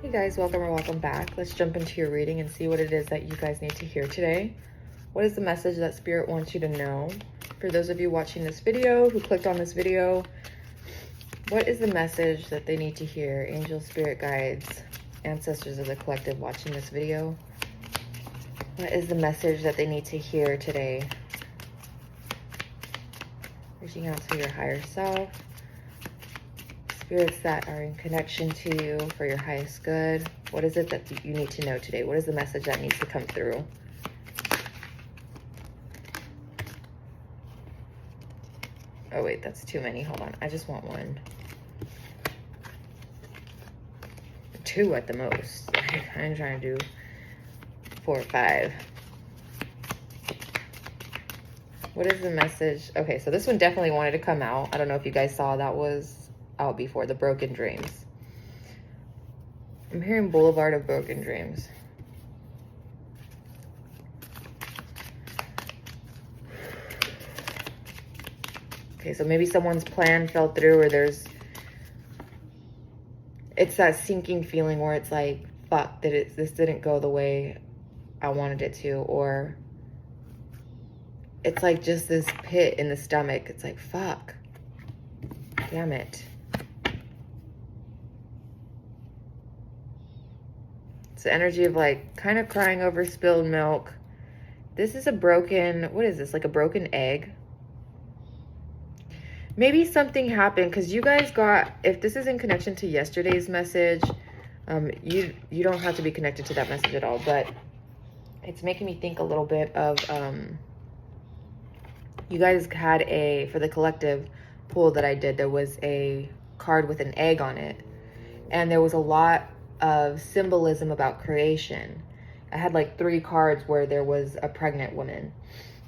Hey guys, welcome or welcome back. Let's jump into your reading and see what it is that you guys need to hear today. What is the message that Spirit wants you to know? For those of you watching this video, who clicked on this video, what is the message that they need to hear? Angels, spirit guides, ancestors of the collective watching this video. What is the message that they need to hear today? Reaching out to your higher self. Spirits that are in connection to you for your highest good. What is it that you need to know today? What is the message that needs to come through? Oh wait, that's too many. Hold on. I just want one. Two at the most. I'm trying to do 4 or 5. What is the message? Okay, so this one definitely wanted to come out. I don't know if you guys saw that was out before, the broken dreams. I'm hearing Boulevard of Broken Dreams. Okay, so maybe someone's plan fell through, or it's that sinking feeling where it's like, fuck, this didn't go the way I wanted it to, or it's like just this pit in the stomach. It's like, fuck, damn it. It's the energy of like kind of crying over spilled milk. This is a broken, what is this? Like a broken egg. Maybe something happened because you guys got, if this is in connection to yesterday's message, you don't have to be connected to that message at all, but it's making me think a little bit of, you guys had for the collective pool that I did, there was a card with an egg on it. And there was a lot of symbolism about creation. I had like 3 cards where there was a pregnant woman.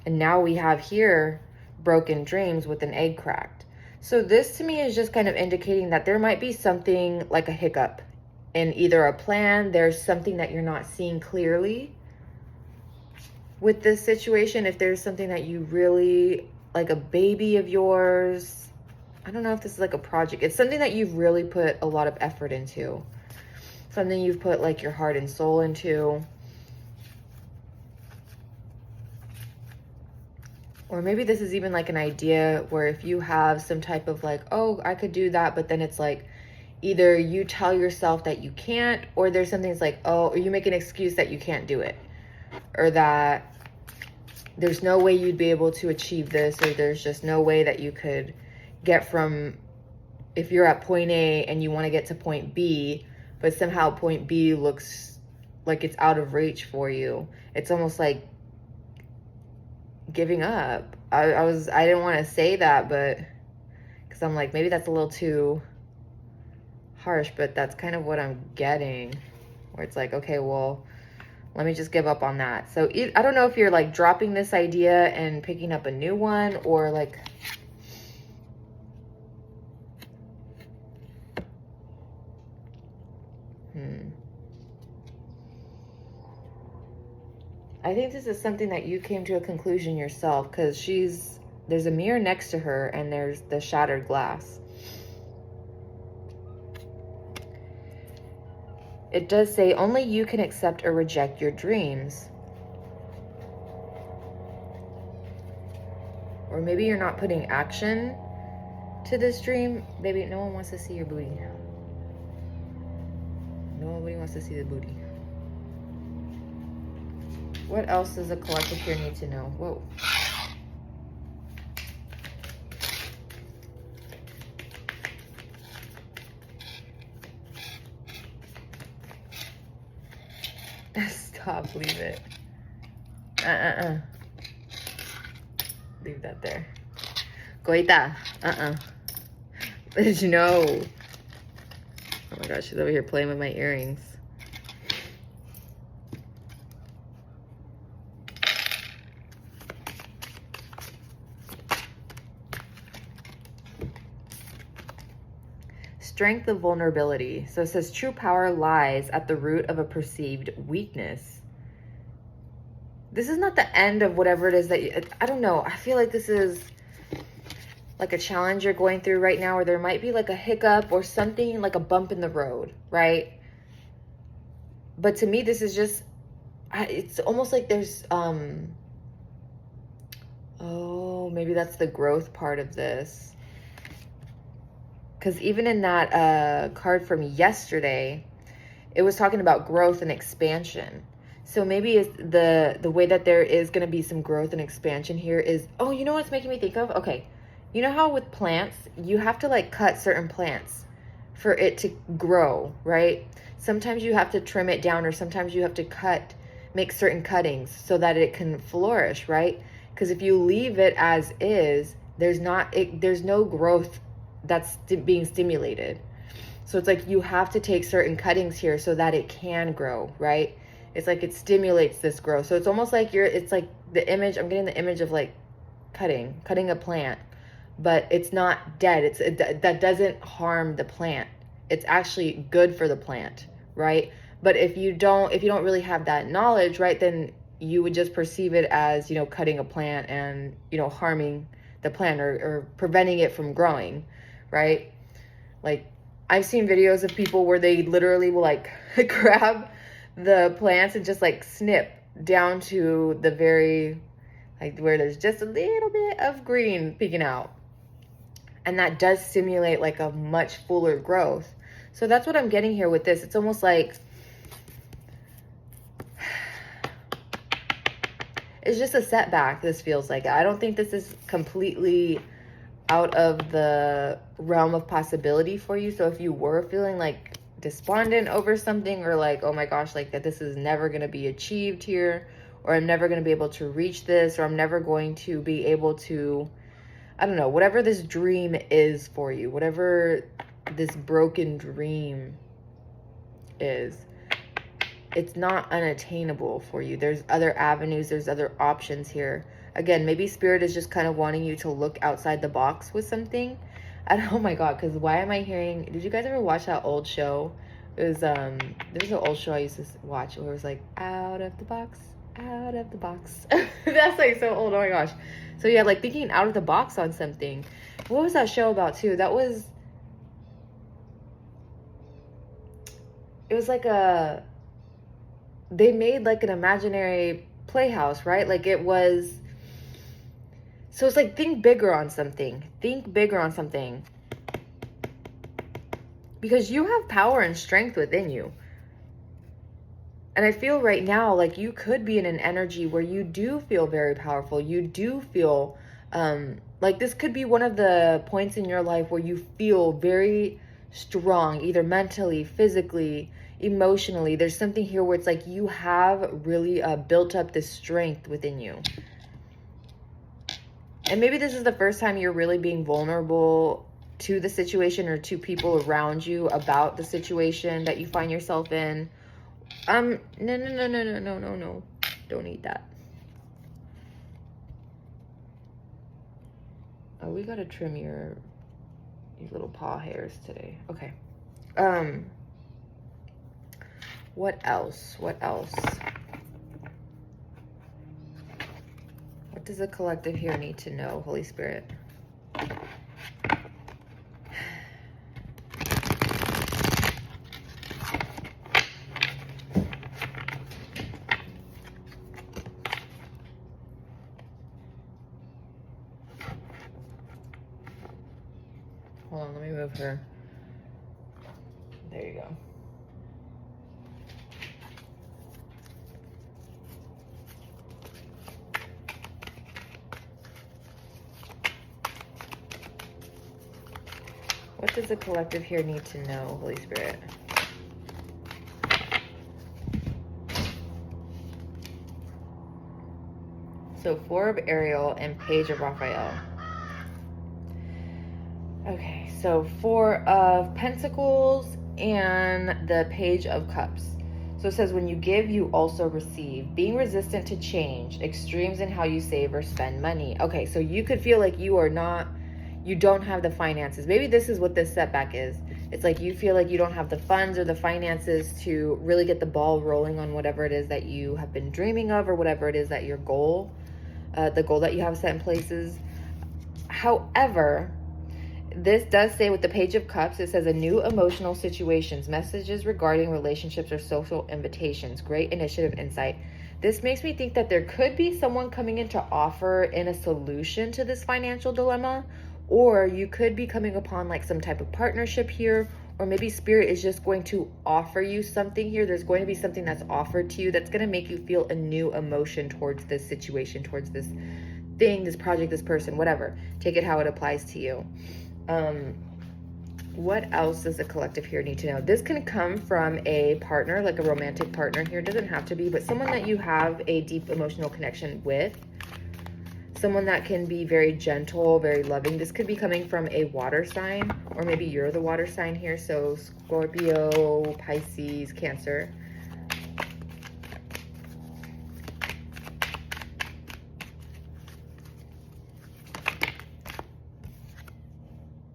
And now we have here broken dreams with an egg cracked. So this to me is just kind of indicating that there might be something like a hiccup in either a plan. There's something that you're not seeing clearly with this situation. If there's something that you really, like a baby of yours, I don't know if this is like a project. It's something that you've really put a lot of effort into. Something you've put like your heart and soul into. Or maybe this is even like an idea where if you have some type of like, oh, I could do that, but then it's like either you tell yourself that you can't, or there's something that's like, oh, or you make an excuse that you can't do it, or that there's no way you'd be able to achieve this, or there's just no way that you could get from, if you're at point A and you want to get to point B, but somehow point B looks like it's out of reach for you. It's almost like giving up. I didn't want to say that, but because I'm like, maybe that's a little too harsh, but that's kind of what I'm getting, where it's like, okay, well, let me just give up on that. So I don't know if you're like dropping this idea and picking up a new one, or like, I think this is something that you came to a conclusion yourself, because there's a mirror next to her and there's the shattered glass. It does say only you can accept or reject your dreams. Or maybe you're not putting action to this dream. Baby, no one wants to see your booty. Nobody wants to see the booty. What else does the collective here need to know? Whoa. Stop, leave it. Leave that there. Goita. No. Oh my gosh, she's over here playing with my earrings. Strength of vulnerability. So it says true power lies at the root of a perceived weakness. This is not the end of whatever it is that I don't know. I feel like this is like a challenge you're going through right now, or there might be like a hiccup or something, like a bump in the road, right? But to me, this is just, it's almost like there's, oh, maybe that's the growth part of this. Because even in that card from yesterday, it was talking about growth and expansion. So maybe it's the way that there is going to be some growth and expansion here is, oh, you know what it's making me think of? Okay. You know how with plants, you have to like cut certain plants for it to grow, right? Sometimes you have to trim it down, or sometimes you have to make certain cuttings so that it can flourish, right? Because if you leave it as is, there's no growth that's being stimulated. So it's like you have to take certain cuttings here so that it can grow, right? It's like it stimulates this growth. So it's almost like it's like the image, I'm getting the image of like cutting a plant, but it's not dead. That doesn't harm the plant. It's actually good for the plant, right? But if you don't really have that knowledge, right, then you would just perceive it as, cutting a plant and, harming the plant or preventing it from growing, right? Like, I've seen videos of people where they literally will like grab the plants and just like snip down to the very, like where there's just a little bit of green peeking out. And that does stimulate like a much fuller growth. So that's what I'm getting here with this. It's almost like, it's just a setback, this feels like. I don't think this is completely out of the realm of possibility for you. So if you were feeling like despondent over something, or like, oh my gosh, like that this is never going to be achieved here, or I'm never going to be able to reach this, or I'm never going to be able to, I don't know, whatever this dream is for you, whatever this broken dream is, it's not unattainable for you. There's other avenues, there's other options here. Again, maybe spirit is just kind of wanting you to look outside the box with something. Oh my God, because why am I hearing, did you guys ever watch that old show? It was, there's an old show I used to watch where it was like, out of the box. That's like so old, oh my gosh. So yeah, like thinking out of the box on something. What was that show about too? It was like they made like an imaginary playhouse, right? Like it was, so it's like think bigger on something. Because you have power and strength within you. And I feel right now like you could be in an energy where you do feel very powerful. You do feel like this could be one of the points in your life where you feel very strong, either mentally, physically, emotionally. There's something here where it's like you have really built up this strength within you. And maybe this is the first time you're really being vulnerable to the situation or to people around you about the situation that you find yourself in. No. Don't eat that. Oh, we gotta trim your little paw hairs today. Okay. What else? What does the collective here need to know, Holy Spirit? Hold on, let me move her. There you go. What does the collective here need to know, Holy Spirit? So 4 of Ariel and Page of Raphael. Okay, so 4 of Pentacles and the Page of Cups. So it says, when you give, you also receive. Being resistant to change. Extremes in how you save or spend money. Okay, so you could feel like you don't have the finances. Maybe this is what this setback is. It's like you feel like you don't have the funds or the finances to really get the ball rolling on whatever it is that you have been dreaming of, or whatever it is that your goal, the goal that you have set in places. However, This does say with the Page of Cups, it says a new emotional situations, messages regarding relationships or social invitations, great initiative, insight. This makes me think that there could be someone coming in to offer in a solution to this financial dilemma, or you could be coming upon like some type of partnership here, or maybe spirit is just going to offer you something here. There's going to be something that's offered to you that's going to make you feel a new emotion towards this situation, towards this thing, this project, this person, whatever. Take it how it applies to you. What else does the collective here need to know? This can come from a partner, like a romantic partner here. It doesn't have to be, but someone that you have a deep emotional connection with. Someone that can be very gentle, very loving. This could be coming from a water sign, or maybe you're the water sign here. So Scorpio, Pisces, Cancer.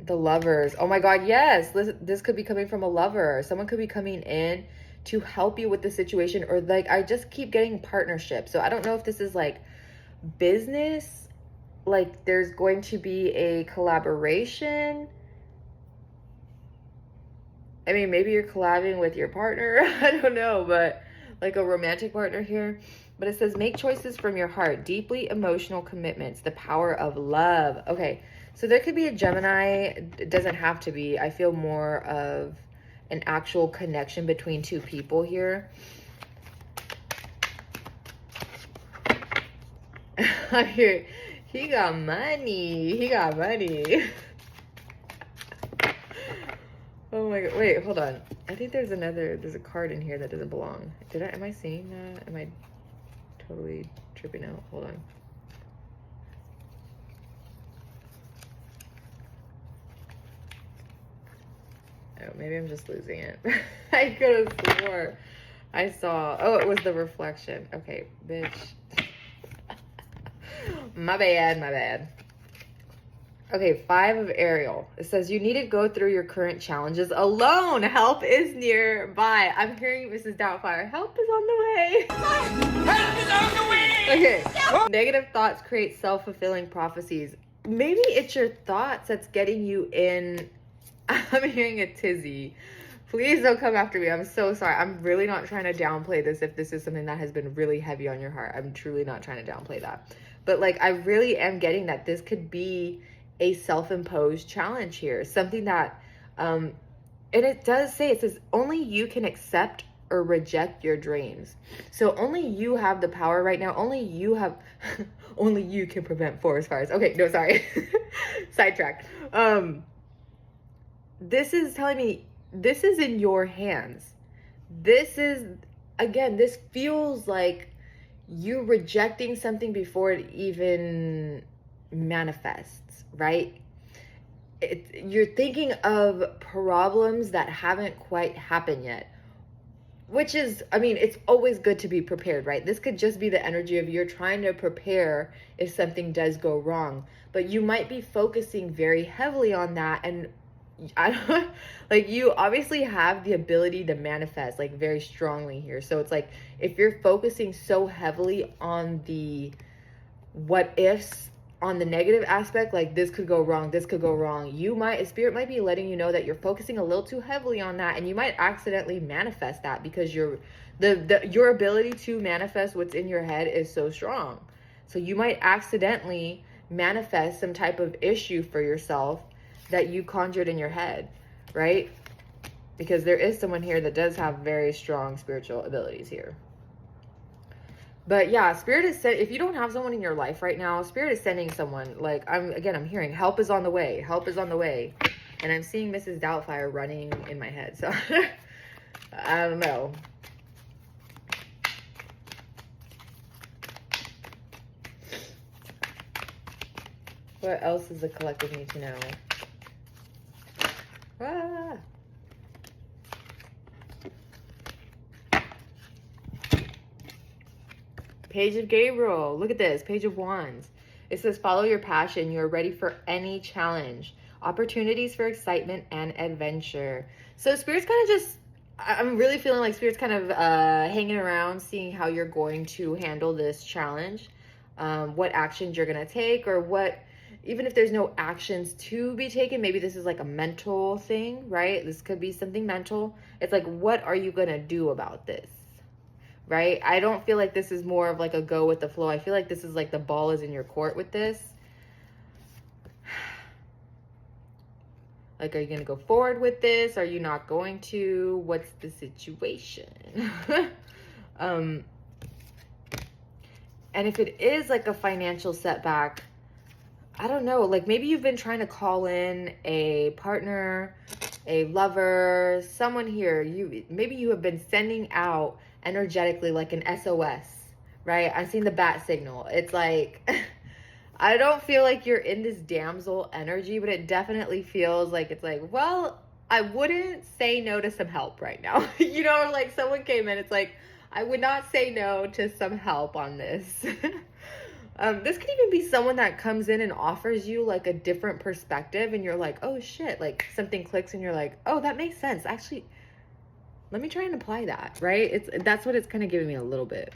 The Lovers. Oh my God, yes. This could be coming from a lover. Someone could be coming in to help you with the situation, or like, I just keep getting partnership. So I don't know if this is like business, like there's going to be a collaboration. I mean, maybe you're collabing with your partner. I don't know, but like a romantic partner here. But it says, make choices from your heart, deeply emotional commitments, the power of love. Okay, so there could be a Gemini. It doesn't have to be. I feel more of an actual connection between two people here. I hear, he got money. He got money. Oh my God. Wait, hold on. I think there's a card in here that doesn't belong. Am I seeing that? Am I totally tripping out? Hold on. Oh, maybe I'm just losing it. I could have swore I saw. Oh, it was the reflection. Okay, bitch. My bad, my bad. Okay, 5 of Ariel. It says you need to go through your current challenges alone. Help is nearby. I'm hearing Mrs. Doubtfire. Help is on the way. Help is on the way. Okay. Negative thoughts create self-fulfilling prophecies. Maybe it's your thoughts that's getting you in. I'm hearing a tizzy. Please don't come after me. I'm so sorry. I'm really not trying to downplay this if this is something that has been really heavy on your heart. I'm truly not trying to downplay that. But like, I really am getting that this could be a self-imposed challenge here. Something that, and it does say, it says only you can accept or reject your dreams. So only you have the power right now. Only you have, only you can prevent forest fires. Okay, no, sorry. Sidetracked. This is telling me this is in your hands. This is, again, this feels like you rejecting something before it even manifests, right? You're thinking of problems that haven't quite happened yet, which is, I mean, it's always good to be prepared, right? This could just be the energy of you're trying to prepare if something does go wrong, but you might be focusing very heavily on that. And I don't, like, you obviously have the ability to manifest like very strongly here. So it's like, if you're focusing so heavily on the what ifs, on the negative aspect, like this could go wrong, this could go wrong, spirit might be letting you know that you're focusing a little too heavily on that, and you might accidentally manifest that because your ability to manifest what's in your head is so strong. So you might accidentally manifest some type of issue for yourself that you conjured in your head, right? Because there is someone here that does have very strong spiritual abilities here. But yeah, Spirit is if you don't have someone in your life right now, Spirit is sending someone. Like, I'm hearing help is on the way. Help is on the way. And I'm seeing Mrs. Doubtfire running in my head. So I don't know. What else does the collective need to know? Ah. Page of Gabriel. Look at this. Page of Wands. It says, follow your passion. You are ready for any challenge. Opportunities for excitement and adventure. So Spirit's kind of just, I'm really feeling like Spirit's kind of hanging around, seeing how you're going to handle this challenge. What actions you're going to take, or what, even if there's no actions to be taken, maybe this is like a mental thing, right? This could be something mental. It's like, what are you going to do about this? Right? I don't feel like this is more of like a go with the flow. I feel like this is like the ball is in your court with this. Like, are you going to go forward with this? Are you not going to? What's the situation? And if it is like a financial setback, I don't know, like maybe you've been trying to call in a partner, a lover, someone here. Maybe you have been sending out energetically like an SOS, right? I'm seeing the bat signal. It's like, I don't feel like you're in this damsel energy, but it definitely feels like it's like, well, I wouldn't say no to some help right now. You know, like someone came in, it's like, I would not say no to some help on this. This could even be someone that comes in and offers you like a different perspective and you're like, oh shit, like something clicks and you're like, oh, that makes sense. Actually, let me try and apply that, right? That's what it's kind of giving me a little bit.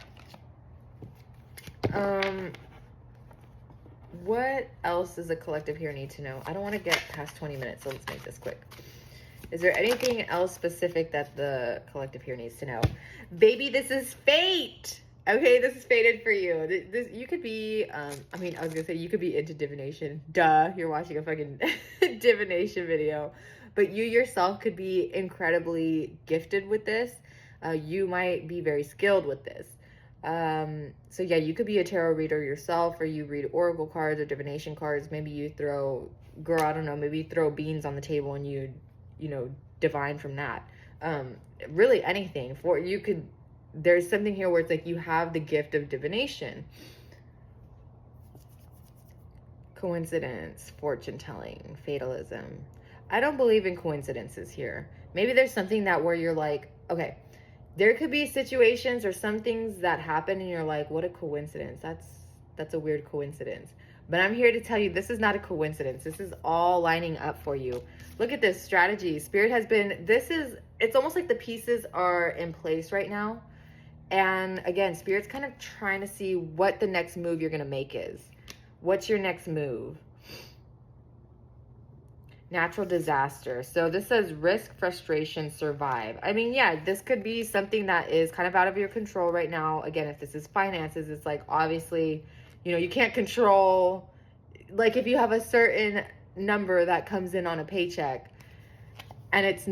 What else does the collective here need to know? I don't want to get past 20 minutes, so let's make this quick. Is there anything else specific that the collective here needs to know? Baby, this is fate. Okay, this is fated for you. This you could be, I was gonna say you could be into divination. Duh, you're watching a fucking divination video. But you yourself could be incredibly gifted with this. You might be very skilled with this. So yeah, you could be a tarot reader yourself, or you read oracle cards or divination cards. Maybe you throw, girl, I don't know, maybe you throw beans on the table and you divine from that. Really anything. There's something here where it's like you have the gift of divination. Coincidence, fortune telling, fatalism. I don't believe in coincidences here. Maybe there's something that where you're like, okay, there could be situations or some things that happen and you're like, what a coincidence. That's a weird coincidence. But I'm here to tell you, this is not a coincidence. This is all lining up for you. Look at this strategy. Spirit has been, it's almost like the pieces are in place right now. And again, Spirit's kind of trying to see what the next move you're going to make is. What's your next move? Natural disaster. So this says risk, frustration, survive. I mean, yeah, this could be something that is kind of out of your control right now. Again, if this is finances, it's like, obviously, you can't control, like if you have a certain number that comes in on a paycheck and it's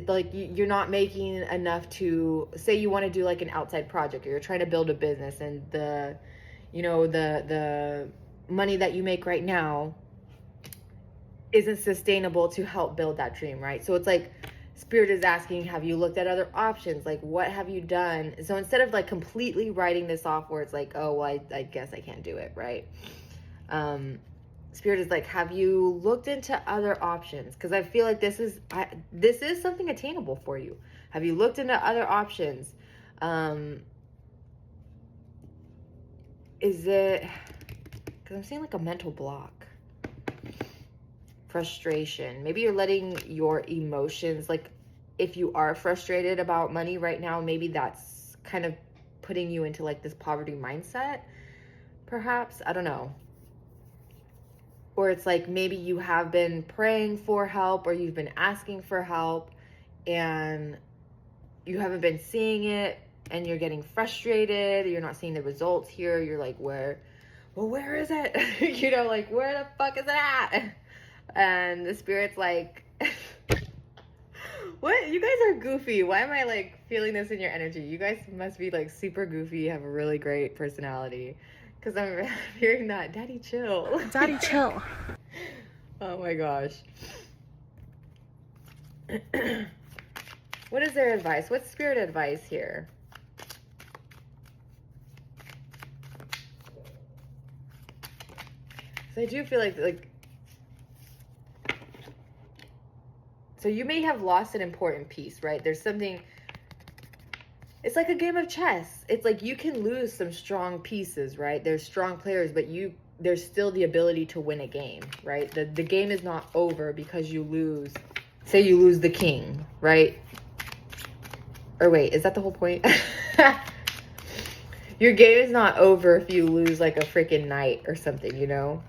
like you're not making enough to, say you want to do like an outside project or you're trying to build a business, and the money that you make right now isn't sustainable to help build that dream, right? So it's like Spirit is asking, have you looked at other options? Like, what have you done? So instead of like completely writing this off where it's like, oh, well, I guess I can't do it, right? Spirit is like, have you looked into other options? Because I feel like this is something attainable for you. Have you looked into other options? Is it, because I'm seeing like a mental block. Frustration. Maybe you're letting your emotions, like if you are frustrated about money right now, maybe that's kind of putting you into like this poverty mindset, perhaps. I don't know. Or it's like maybe you have been praying for help or you've been asking for help and you haven't been seeing it and you're getting frustrated. You're not seeing the results here. You're like, where is it? Like, where the fuck is it at? And the Spirit's like, what? You guys are goofy. Why am I like feeling this in your energy? You guys must be like super goofy, have a really great personality. Because I'm hearing that. Daddy, chill. Daddy, chill. Oh my gosh. What is their advice? What's Spirit advice here? So I do feel like so you may have lost an important piece, right? There's something, it's like a game of chess. It's like you can lose some strong pieces, right? There's strong players, but there's still the ability to win a game, right? The game is not over because you lose, say you lose the king, right? Or wait, is that the whole point? Your game is not over if you lose like a freaking knight or something, you know?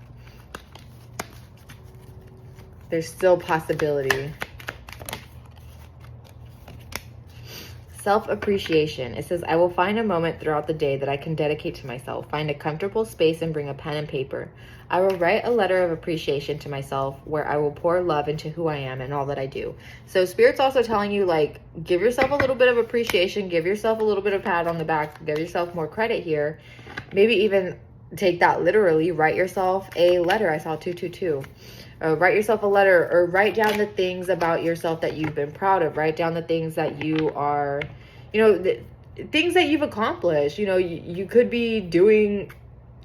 There's still possibility. Self-appreciation. It says, I will find a moment throughout the day that I can dedicate to myself. Find a comfortable space and bring a pen and paper. I will write a letter of appreciation to myself where I will pour love into who I am and all that I do. So Spirit's also telling you, like, give yourself a little bit of appreciation. Give yourself a little bit of pat on the back. Give yourself more credit here. Maybe even take that literally. Write yourself a letter. I saw 222. Write yourself a letter, or write down the things about yourself that you've been proud of. Write down the things that you are, you know, things that you've accomplished. You know, you could be doing,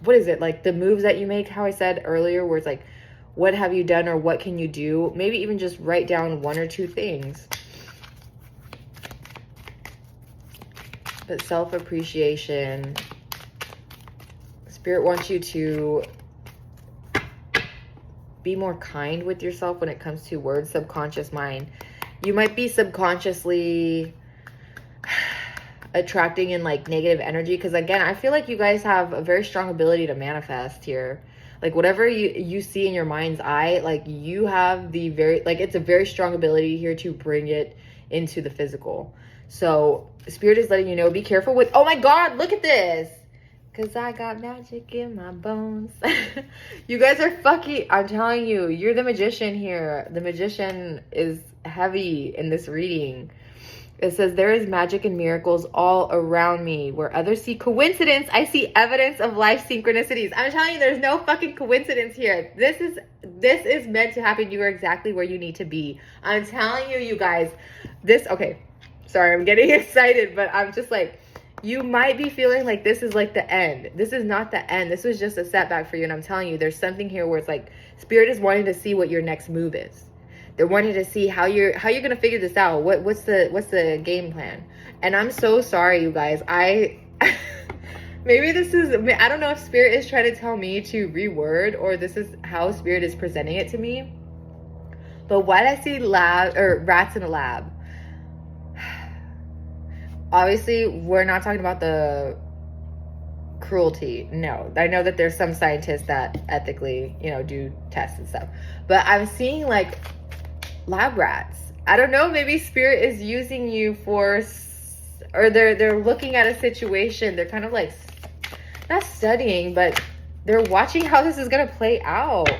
what is it, like the moves that you make, how I said earlier, where it's like, what have you done or what can you do? Maybe even just write down 1 or 2 things. But self-appreciation, Spirit wants you to be more kind with yourself when it comes to words. Subconscious mind. You might be subconsciously attracting in like negative energy, because again, I feel like you guys have a very strong ability to manifest here. Like whatever you see in your mind's eye, like you have the very, like it's a very strong ability here to bring it into the physical. So Spirit is letting you know, be careful with, oh my God, look at this. Cause I got magic in my bones. You guys are fucking, I'm telling you, you're the magician here. The magician is heavy in this reading. It says, there is magic and miracles all around me. Where others see coincidence, I see evidence of life synchronicities. I'm telling you, there's no fucking coincidence here. This is meant to happen. You are exactly where you need to be. I'm telling you, you guys, okay, sorry, I'm getting excited, but I'm just like, you might be feeling like this is like the end. This is not the end. This was just a setback for you. And I'm telling you, there's something here where it's like Spirit is wanting to see what your next move is. They're wanting to see how you're going to figure this out. What's the game plan? And I'm so sorry, you guys. Maybe this is, I don't know if Spirit is trying to tell me to reword, or this is how Spirit is presenting it to me. But why did I see rats in a lab? Obviously, we're not talking about the cruelty. No, I know that there's some scientists that ethically, you know, do tests and stuff. But I'm seeing like lab rats. I don't know, maybe Spirit is using you for, or they're looking at a situation. They're kind of like, not studying, but they're watching how this is going to play out.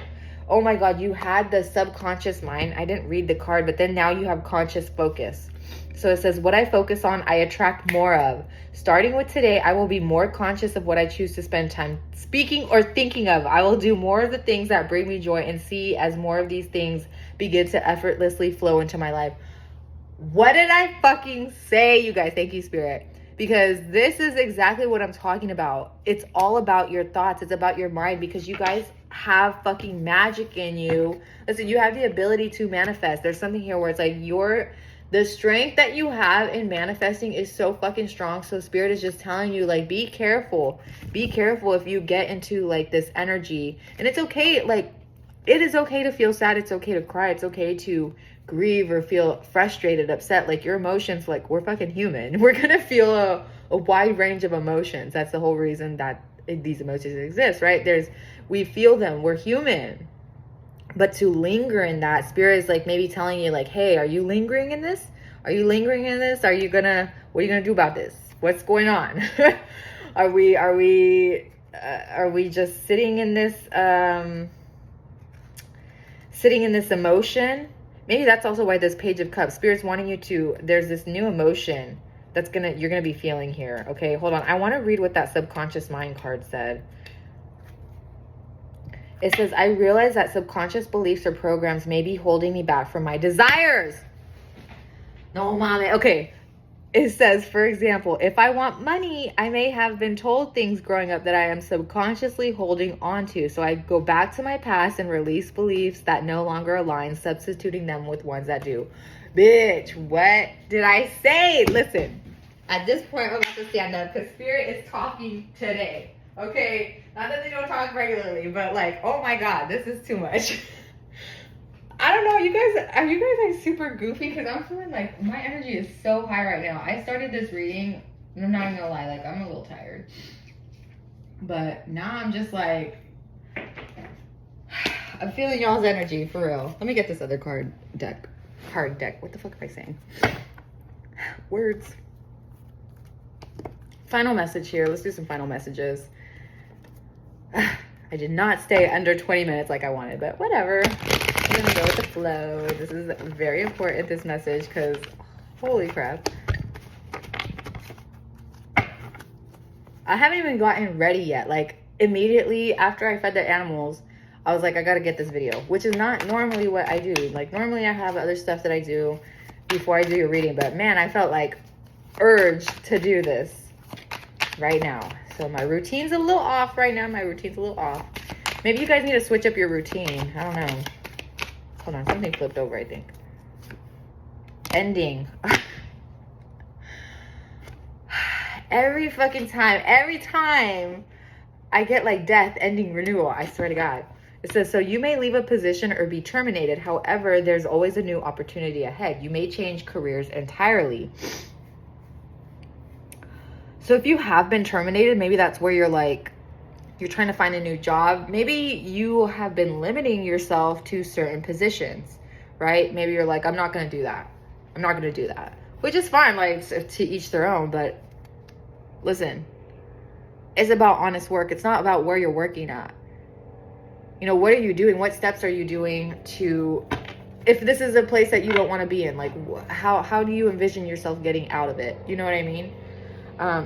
Oh my God, you had the subconscious mind. I didn't read the card, but then now you have conscious focus. So it says, what I focus on, I attract more of. Starting with today, I will be more conscious of what I choose to spend time speaking or thinking of. I will do more of the things that bring me joy and see as more of these things begin to effortlessly flow into my life. What did I fucking say, you guys? Thank you, Spirit. Because this is exactly what I'm talking about. It's all about your thoughts. It's about your mind, because you guys have fucking magic in you. Listen, you have the ability to manifest. There's something here where it's like the strength that you have in manifesting is so fucking strong. So Spirit is just telling you, like, be careful. Be careful if you get into like this energy. And it's okay. Like, it is okay to feel sad. It's okay to cry. It's okay to grieve or feel frustrated, upset. Like, your emotions, like, we're fucking human. We're going to feel a wide range of emotions. That's the whole reason that these emotions exist, right? We feel them. We're human. But to linger in that, Spirit is like maybe telling you, like, hey, are you lingering in this? Are you lingering in this? What are you gonna do about this? What's going on? Are we just sitting in this emotion? Maybe that's also why this Page of Cups, Spirit's wanting you to, there's this new emotion you're gonna be feeling here. Okay, hold on. I want to read what that subconscious mind card said. It says, I realize that subconscious beliefs or programs may be holding me back from my desires. No, mommy. Okay. It says, for example, if I want money, I may have been told things growing up that I am subconsciously holding on to. So I go back to my past and release beliefs that no longer align, substituting them with ones that do. Bitch, what did I say? Listen, at this point, I'm about to stand up because Spirit is talking today. Okay, not that they don't talk regularly, but like, oh my God, this is too much. I don't know, are you guys like super goofy? Because I'm feeling like my energy is so high right now. I started this reading, and I'm not even gonna lie, like I'm a little tired. But now I'm just like, I'm feeling y'all's energy for real. Let me get this other card deck. What the fuck am I saying? Words. Final message here. Let's do some final messages. I did not stay under 20 minutes like I wanted, but whatever. I'm gonna go with the flow. This is very important, this message, because holy crap. I haven't even gotten ready yet. Like, immediately after I fed the animals, I was like, I gotta get this video, which is not normally what I do. Like, normally I have other stuff that I do before I do your reading, but man, I felt like urged to do this right now. So my routine's a little off right now. Maybe you guys need to switch up your routine. I don't know. Hold on, something flipped over, I think. Ending. Every time I get like death, ending, renewal, I swear to God. It says, so you may leave a position or be terminated. However, there's always a new opportunity ahead. You may change careers entirely. So if you have been terminated, maybe that's where you're like, you're trying to find a new job. Maybe you have been limiting yourself to certain positions, right? Maybe you're like, I'm not going to do that. Which is fine, like, to each their own. But listen, it's about honest work. It's not about where you're working at. You know, what are you doing? What steps are you doing to, if this is a place that you don't want to be in, like, how do you envision yourself getting out of it? You know what I mean?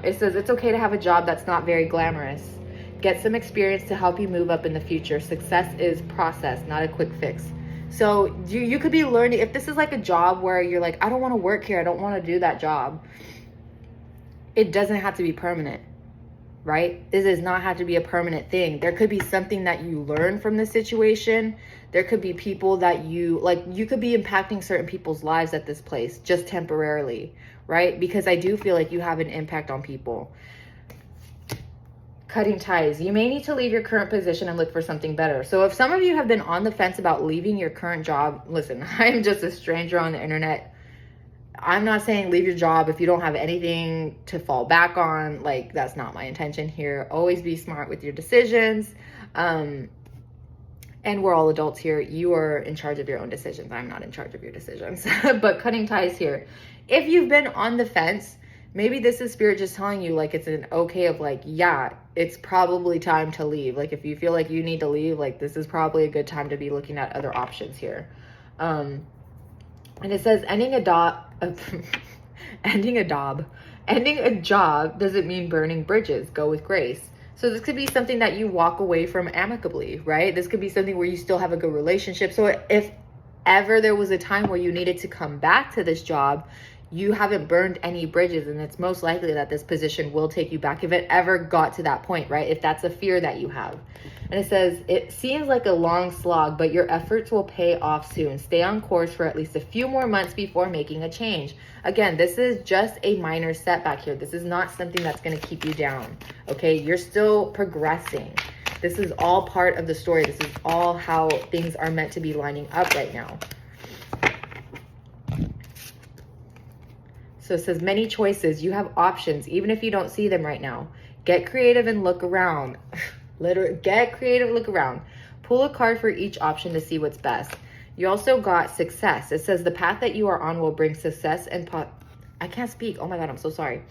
It says it's okay to have a job that's not very glamorous. Get some experience to help you move up in the future. Success is process, not a quick fix. So you could be learning, if this is like a job where you're like, I don't want to work here, I don't want to do that job. It doesn't have to be permanent, right? This does not have to be a permanent thing. There could be something that you learn from this situation. There could be people that you could be impacting certain people's lives at this place just temporarily, right? Because I do feel like you have an impact on people. Cutting ties. You may need to leave your current position and look for something better. So if some of you have been on the fence about leaving your current job, listen, I'm just a stranger on the internet. I'm not saying leave your job if you don't have anything to fall back on. Like, that's not my intention here. Always be smart with your decisions. And we're all adults here. You are in charge of your own decisions. I'm not in charge of your decisions. But cutting ties here. If you've been on the fence, maybe this is spirit just telling you, like, it's an okay of like, yeah, it's probably time to leave. Like, if you feel like you need to leave, like, this is probably a good time to be looking at other options here. And it says ending a job doesn't mean burning bridges. Go with grace. So this could be something that you walk away from amicably, right? This could be something where you still have a good relationship. So if ever there was a time where you needed to come back to this job, you haven't burned any bridges, and it's most likely that this position will take you back if it ever got to that point, right? If that's a fear that you have. And it says, it seems like a long slog, but your efforts will pay off soon. Stay on course for at least a few more months before making a change. Again, this is just a minor setback here. This is not something that's going to keep you down, okay? You're still progressing. This is all part of the story. This is all how things are meant to be lining up right now. So it says many choices. You have options, even if you don't see them right now. Get creative and look around. Literally, get creative, look around. Pull a card for each option to see what's best. You also got success. It says the path that you are on will bring success and I can't speak. Oh my God, I'm so sorry.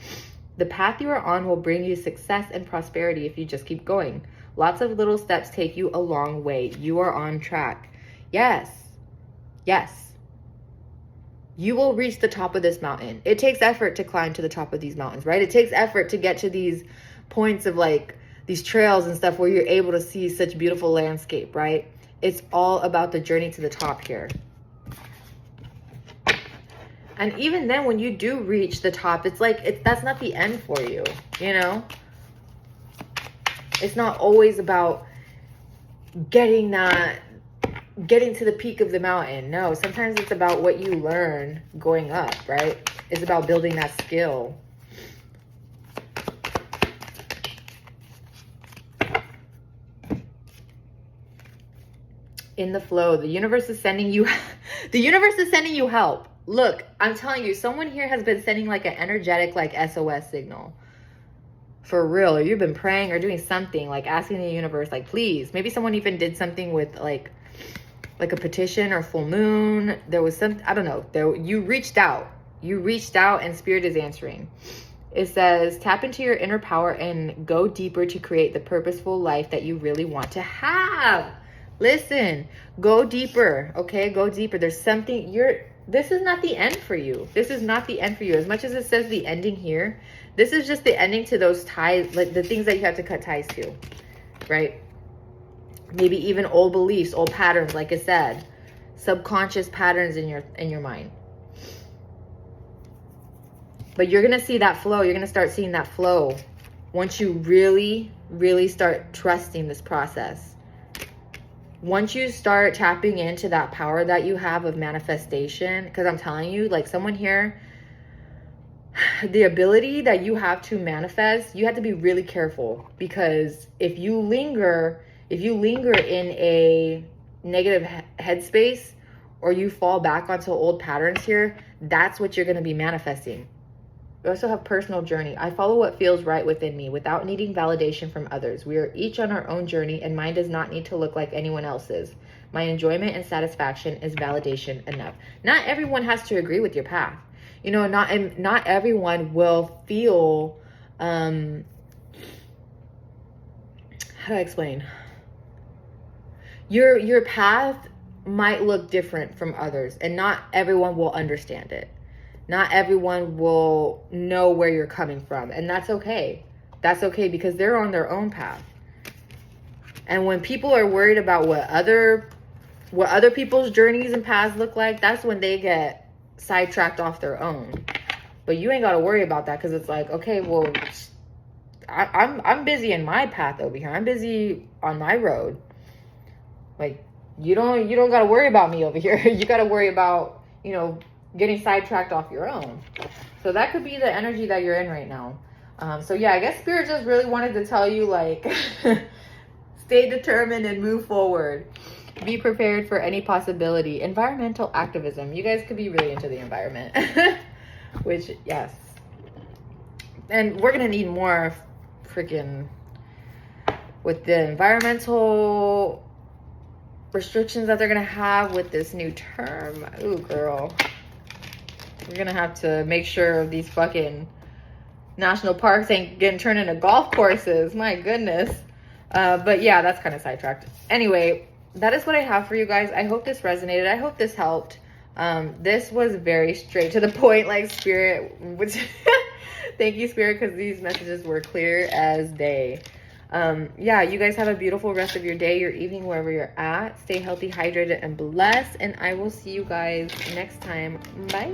The path you are on will bring you success and prosperity if you just keep going. Lots of little steps take you a long way. You are on track. Yes. Yes. You will reach the top of this mountain. It takes effort to climb to the top of these mountains, right? It takes effort to get to these points of like these trails and stuff where you're able to see such beautiful landscape, right? It's all about the journey to the top here. And even then, when you do reach the top, it's like, that's not the end for you, you know? It's not always about getting to the peak of the mountain. No, sometimes it's about what you learn going up, right? It's about building that skill. In the flow, the universe is sending you help. Look, I'm telling you, someone here has been sending like an energetic like SOS signal. For real, or you've been praying or doing something, like asking the universe, like, please. Maybe someone even did something with like a petition or full moon. There was some, I don't know. You reached out and spirit is answering. It says, tap into your inner power and go deeper to create the purposeful life that you really want to have. Listen, go deeper, okay? Go deeper. There's something this is not the end for you. This is not the end for you. As much as it says the ending here, this is just the ending to those ties, like the things that you have to cut ties to, right? Maybe even old beliefs, old patterns, like I said, subconscious patterns in your mind. But you're going to see that flow. You're going to start seeing that flow once you really, really start trusting this process. Once you start tapping into that power that you have of manifestation, because I'm telling you, like someone here, the ability that you have to manifest, you have to be really careful, because if you linger in a negative headspace, or you fall back onto old patterns here, that's what you're going to be manifesting. We also have personal journey. I follow what feels right within me without needing validation from others. We are each on our own journey, and mine does not need to look like anyone else's. My enjoyment and satisfaction is validation enough. Not everyone has to agree with your path. You know, not everyone will feel, how do I explain? Your path might look different from others, and not everyone will understand it. Not everyone will know where you're coming from, and that's okay. That's okay, because they're on their own path. And when people are worried about what other people's journeys and paths look like, that's when they get sidetracked off their own. But you ain't got to worry about that, because it's like, okay, well, I'm busy in my path over here. I'm busy on my road. Like, you don't got to worry about me over here. You got to worry about, you know, getting sidetracked off your own. So that could be the energy that you're in right now. So yeah, I guess Spirit just really wanted to tell you, like, stay determined and move forward. Be prepared for any possibility. Environmental activism. You guys could be really into the environment. Which, yes. And we're going to need more freaking with the environmental restrictions that they're going to have with this new term. Ooh, girl. We're going to have to make sure these fucking national parks ain't getting turned into golf courses. My goodness. But yeah, that's kind of sidetracked. Anyway, that is what I have for you guys. I hope this resonated. I hope this helped. This was very straight to the point, like Spirit. Which thank you, Spirit, because these messages were clear as day. Yeah, you guys have a beautiful rest of your day, your evening, wherever you're at. Stay healthy, hydrated, and blessed. And I will see you guys next time. Bye.